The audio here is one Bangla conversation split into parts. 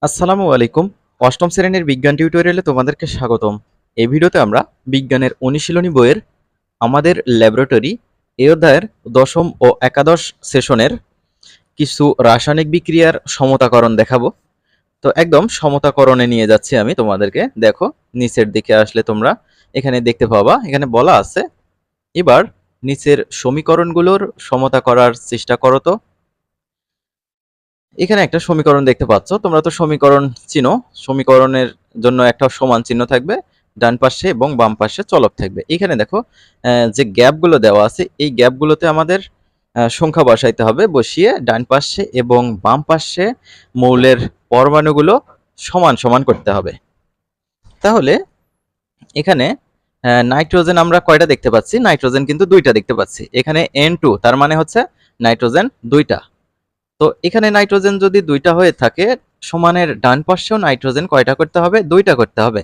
আসসালামু আলাইকুম। অষ্টম শ্রেণীর বিজ্ঞান টিউটোরিয়ালে তোমাদেরকে স্বাগতম। এই ভিডিওতে আমরা বিজ্ঞানের অনুশীলনী বইয়ের আমাদের ল্যাবরেটরি এই অধ্যায়ের দশম ও একাদশ সেশনের কিছু রাসায়নিক বিক্রিয়ার সমতাকরণ দেখাবো। তো একদম সমতাকরণে নিয়ে যাচ্ছি আমি তোমাদেরকে। দেখো, নিচের দিকে আসলে তোমরা এখানে দেখতে পাবা, এখানে বলা আছে এবার নিচের সমীকরণগুলোর সমতা করার চেষ্টা করো। তো এখানে একটা সমীকরণ দেখতে পাচ্ছ, তোমরা তো সমীকরণ চিনো। সমীকরণের জন্য একটা সমান চিহ্ন থাকবে ডান পাশে এবং বাম পাশে চলক থাকবে। এখানে দেখো যে গ্যাপগুলো দেওয়া আছে, এই গ্যাপগুলোতে আমাদের সংখ্যা বসাইতে হবে। বসিয়ে ডান পাশে এবং বাম পাশে মৌলের পরমাণুগুলো সমান সমান করতে হবে। তাহলে এখানে নাইট্রোজেন আমরা কয়টা দেখতে পাচ্ছি? নাইট্রোজেন কিন্তু দুইটা দেখতে পাচ্ছি। এখানে N2, তার মানে হচ্ছে নাইট্রোজেন দুইটা। তো এখানে নাইট্রোজেন যদি দুইটা হয়ে থাকে, সমানের ডান পাশেও নাইট্রোজেন কয়টা করতে হবে? দুইটা করতে হবে।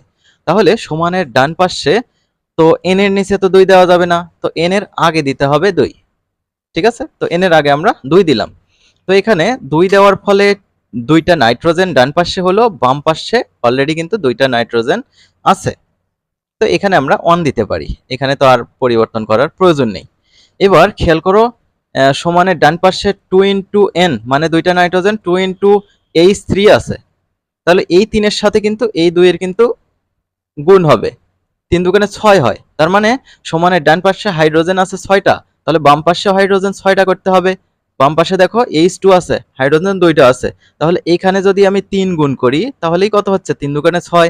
তাহলে সমানের ডান পাশে তো এন এর নিচে তো দুই দেওয়া যাবে না, তো এন এর আগে দিতে হবে দুই। ঠিক আছে, তো এন এর আগে আমরা দুই দিলাম। তো এখানে দুই দেওয়ার ফলে দুইটা নাইট্রোজেন ডান পাশে হলো, বাম পাশে অলরেডি কিন্তু দুইটা নাইট্রোজেন আছে। তো এখানে আমরা অন দিতে পারি, এখানে তো আর পরিবর্তন করার প্রয়োজন নেই। এবার খেয়াল করো, সমানের ডান পাশে 2 × n মানে দুইটা নাইট্রোজেন, 2 × H3 আছে। তাহলে এই 3-এর সাথে কিন্তু এই 2-এর কিন্তু গুণ হবে, 3 দুগুণে 6 হয়। তার মানে সমানের ডান পাশে হাইড্রোজেন আছে 6টা, তাহলে বাম পাশে হাইড্রোজেন 6টা করতে হবে। বাম পাশে দেখো H2 আছে, হাইড্রোজেন 2টা আছে। তাহলে এখানে যদি আমি 3 গুণ করি তাহলেই কত হচ্ছে? 3 দুগুণে 6।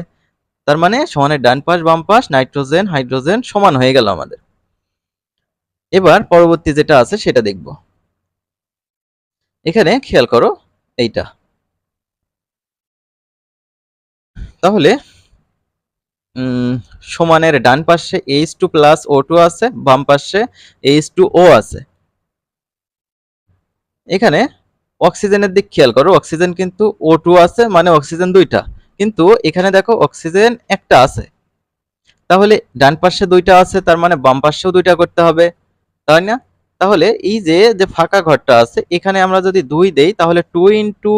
তার মানে সমানের ডান পাশ বাম পাশ নাইট্রোজেন হাইড্রোজেন সমান হয়ে গেল আমাদের। এবার পরবর্তী যেটা আছে সেটা দেখব। এখানে খেয়াল করো এইটা। তাহলে সমানের ডান পাশে H2 প্লাস O2 আছে, বাম পাশে H2O আছে। এখানে অক্সিজেনের দিক খেয়াল করো, অক্সিজেন কিন্তু O2 আছে, মানে অক্সিজেন দুইটা, কিন্তু এখানে দেখো অক্সিজেন একটা আছে। তাহলে ডান পাশে দুইটা আছে, তার মানে বাম পাশেও দুইটা করতে হবে, তাই না? তাহলে এই যে যে ফাঁকা ঘরটা আছে, এখানে আমরা যদি 2 দেই তাহলে 2 ×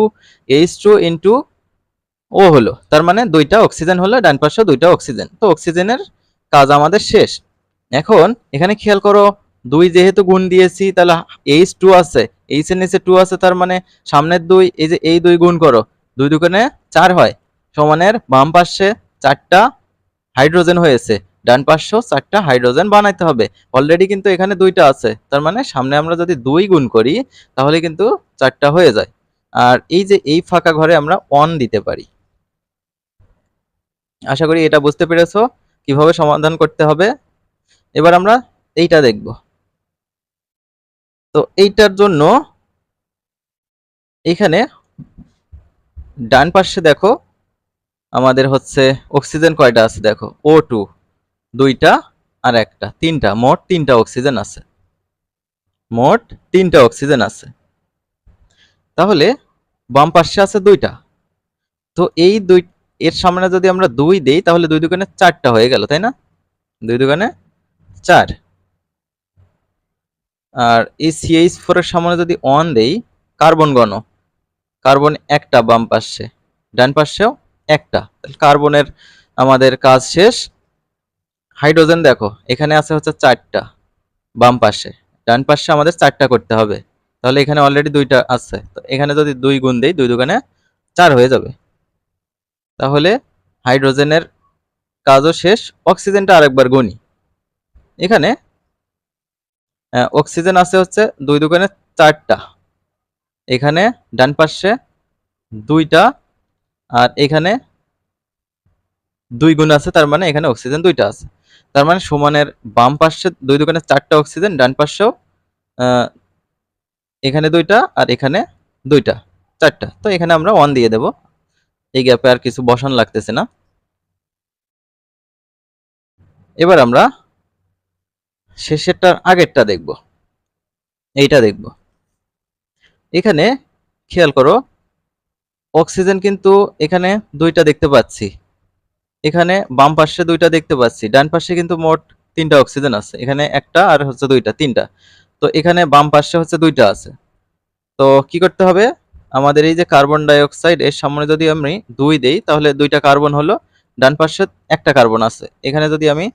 H2 × O হলো, তার মানে দুইটা অক্সিজেন হলো, ডান পাশে দুইটা অক্সিজেন। তো অক্সিজেনের কাজ আমাদের শেষ। এখন এখানে খেয়াল করো, 2 যেহেতু গুণ দিয়েছি, তাহলে H2 আছে, H এর নিচে 2 আছে, তার মানে সামনের 2, এই যে এই 2 গুণ করো, 2 দুগুণে 4 হয়। সমানের বাম পাশে 4টা হাইড্রোজেন হয়েছে, ডান পাশেও 4টা হাইড্রোজেন বানাইতে হবে। অলরেডি কিন্তু এখানে 2টা আছে, তার মানে সামনে আমরা যদি 2 গুণ করি তাহলে কিন্তু 4টা হয়ে যায়। আর এই যে এই ফাঁকা ঘরে আমরা অন দিতে পারি। আশা করি এটা বুঝতে পেরেছো কিভাবে সমাধান করতে হবে। এবার আমরা এইটা দেখব। তো এইটার জন্য এখানে ডান পাশে দেখো আমাদের হচ্ছে অক্সিজেন কয়টা আছে, দেখো O2 দুইটা আর একটা, তিনটা, মোট 3টা অক্সিজেন আছে, মোট 3টা অক্সিজেন আছে। তাহলে বাম পাশে আছে দুইটা, তো এই দুই এর সামনে যদি আমরা 2 দেই তাহলে 2 দুগুণে 4টা হয়ে গেল, তাই না? 2 দুগুণে 4। আর এই CH4 এর সামনে যদি 1 দেই, কার্বন গণ, কার্বন একটা বাম পাশে, ডান পাশেও একটা, তাহলে কার্বনের আমাদের কাজ শেষ। হাইড্রোজেন দেখো এখানে আছে হচ্ছে 4টা বাম পাশে, ডান পাশে আমাদের 4টা করতে হবে। তাহলে এখানে অলরেডি 2টা আছে, তো এখানে যদি 2 গুণ দেই 2 দুগুণে 4 হয়ে যাবে। তাহলে হাইড্রোজেনের কাজও শেষ। অক্সিজেনটা আরেকবার গুনি। এখানে অক্সিজেন আছে হচ্ছে 2 দুগুণে 4টা, এখানে ডান পাশে 2টা, আর এখানে 2 গুণ আছে, তার মানে এখানে অক্সিজেন 2টা আছে। তার মানে সমানের বাম পাশে 2 দুগুণে 4টা অক্সিজেন, ডান পাশেও এখানে 2টা আর এখানে 2টা, 4টা। তো এখানে আমরা 1 দিয়ে দেব, এই গ্যাপে আর কিছু বসান লাগতেছে না। এবার আমরা শেষেরটার আগেরটা দেখব, এইটা দেখব। এখানে খেয়াল করো, অক্সিজেন কিন্তু এখানে 2টা দেখতে পাচ্ছি, এখানে বাম পাশে 2টা দেখতে পাচ্ছি, ডান পাশে কিন্তু মোট 3টা অক্সিজেন আছে, এখানে একটা আর হচ্ছে 2টা, 3টা। তো এখানে বাম পাশে হচ্ছে 2টা আছে। তো কি করতে হবে? আমাদের এই যে কার্বন ডাই অক্সাইড এর সামনে যদি আমি 2 দেই তাহলে 2টা কার্বন হলো, ডান পাশে একটা কার্বন আছে, এখানে যদি আমি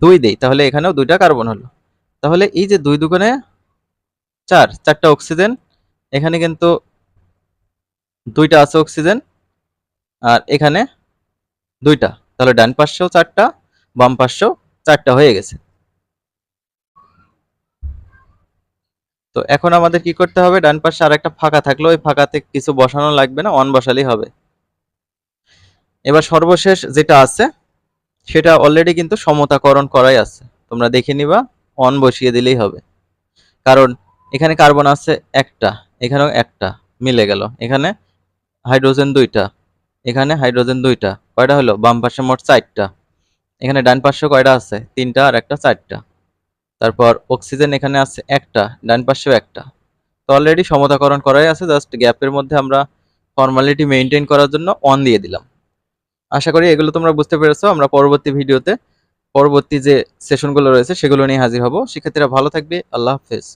2 দেই তাহলে এখানেও 2টা কার্বন হলো। তাহলে এই যে 2 দুগুণে 4টা অক্সিজেন, এখানে কিন্তু 2টা আছে অক্সিজেন, আর এখানে 2টা, তাহলে ডান পাশেও 4টা, বাম পাশেও 4টা হয়ে গেছে। তো এখন আমাদের কি করতে হবে, ডান পাশে আর একটা ফাঁকা থাকলো, ওই ফাঁকাতে কিছু বসানো লাগবে না, অন বসালেই হবে। এবার সর্বশেষ যেটা আছে সেটা অলরেডি কিন্তু সমতাকরণ করাই আছে, তোমরা দেখে নিবা, অন বসিয়ে দিলেই হবে। কারণ এখানে কার্বন আছে একটা, এখানেও একটা, মিলে গেল। এখানে হাইড্রোজেন 2টা, এখানে হাইড্রোজেন 2টা, কয়টা হলো, বাম পাশে মোট 4টা। এখানে ডান পাশে কয়টা আছে, 3টা আর একটা 4টা। তারপর অক্সিজেন এখানে আছে একটা, ডান পাশেও একটা। তো অলরেডি সমতাকরণ করাই আছে, জাস্ট গ্যাপের মধ্যে আমরা ফর্মালিটি মেনটেন করার জন্য অন দিয়ে দিলাম। আশা করি এগুলো তোমরা বুঝতে পেরেছো। আমরা পরবর্তী ভিডিওতে পরবর্তী যে সেশনগুলো রয়েছে সেগুলো নিয়ে হাজির হব। শিক্ষার্থীরা ভালো থাকবে, আল্লাহ হাফেজ।